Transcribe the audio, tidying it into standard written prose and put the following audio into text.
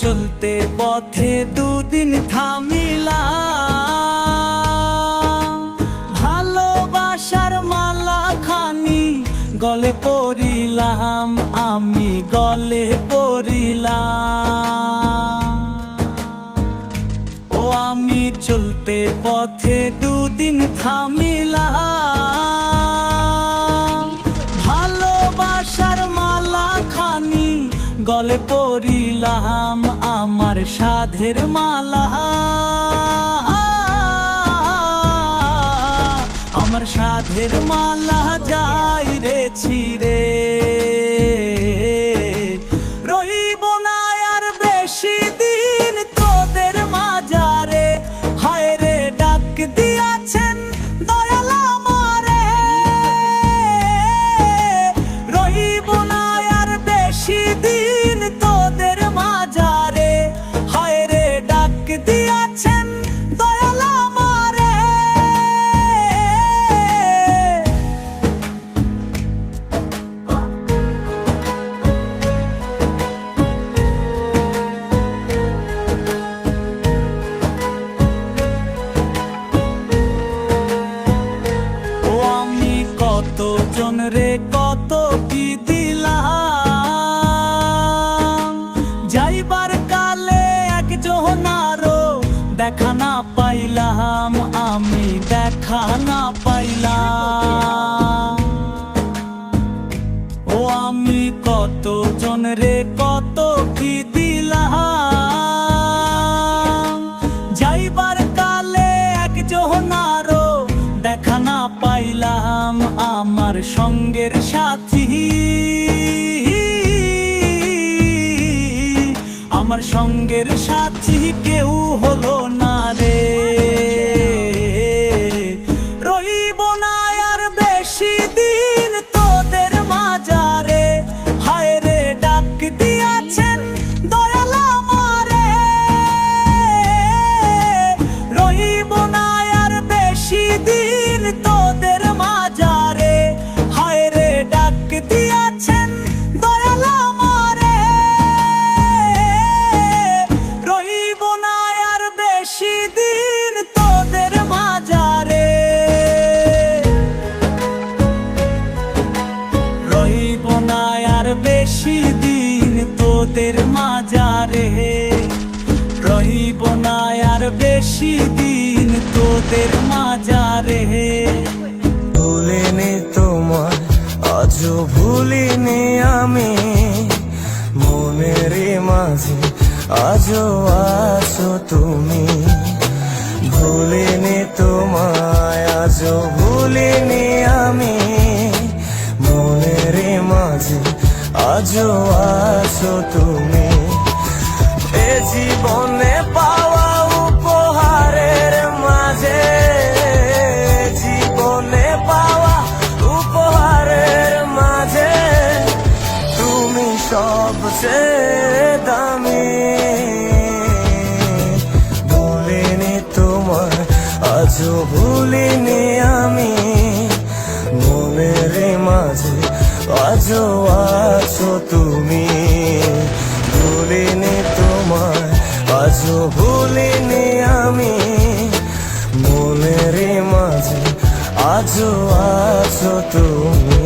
চলতে পথে দুদিন থামিলাম, ভালোবাসার মালা খানি গলে পরিলাম, আমি গলে পরিলাম। ও আমি চলতে পথে দুদিন থামিলাম, ভালোবাসার মালা খানি গলে পরিলাম, আমার সাধের মালা, আমার সাধের মালা যাই রে ছিড়ে, রইব না আর বেশি দিন তোদের মাঝারে। হায় রে ডাক দিয়াছেন দয়াল আমারে, রইব না আর বেশি দিন তোদের মাঝারে। হায় রে ডাক দিয়াছেন দয়াল আমারে। ও আমি কতজন রে কত কি দিলাম, যাইবার কালে একজন আরো দেখা না পাইলাম, আমি দেখা না পাইলাম। ও আমি কতজন রে কত কি দিলাম, সঙ্গের সাথী, আমার সঙ্গের সাথী কেউ হলো না রে। রইব না আর বেশি দিন তোদের মাঝারে, হায় রে ডাক দিয়াছেন দয়াল আমারে। রইব না আর বেশি দিন তোদের মাঝারে, হায় রে ডাক দিয়াছেন দয়াল আমারে। রইব না আর বেশি দিন তোদের মাঝারে, রইব না আর বেশি দিন তোদের মাঝারে, রইব না আর বেশি দিন তোদের মাঝারে। ভুলিনি তোমার আজও ভুলিনি আমি, মনের মাঝে আজও আছো তুমি। ভুলিনি তোমায় আজও ভুলিনি আমি, মনের মাঝে আজও আছো তুমি। এ জীবনে পাওয়া উপহারের মাঝে, জীবনে পাওয়া উপহারের মাঝে তুমি সবচেয়ে দামি। ভুলিনি তোমার আজও ভুলিনি আমি, মনের মাঝে আজও আছো তুমি। ভুলিনি তোমার আজও ভুলিনি আমি, মনের মাঝে আজও আছো তুমি।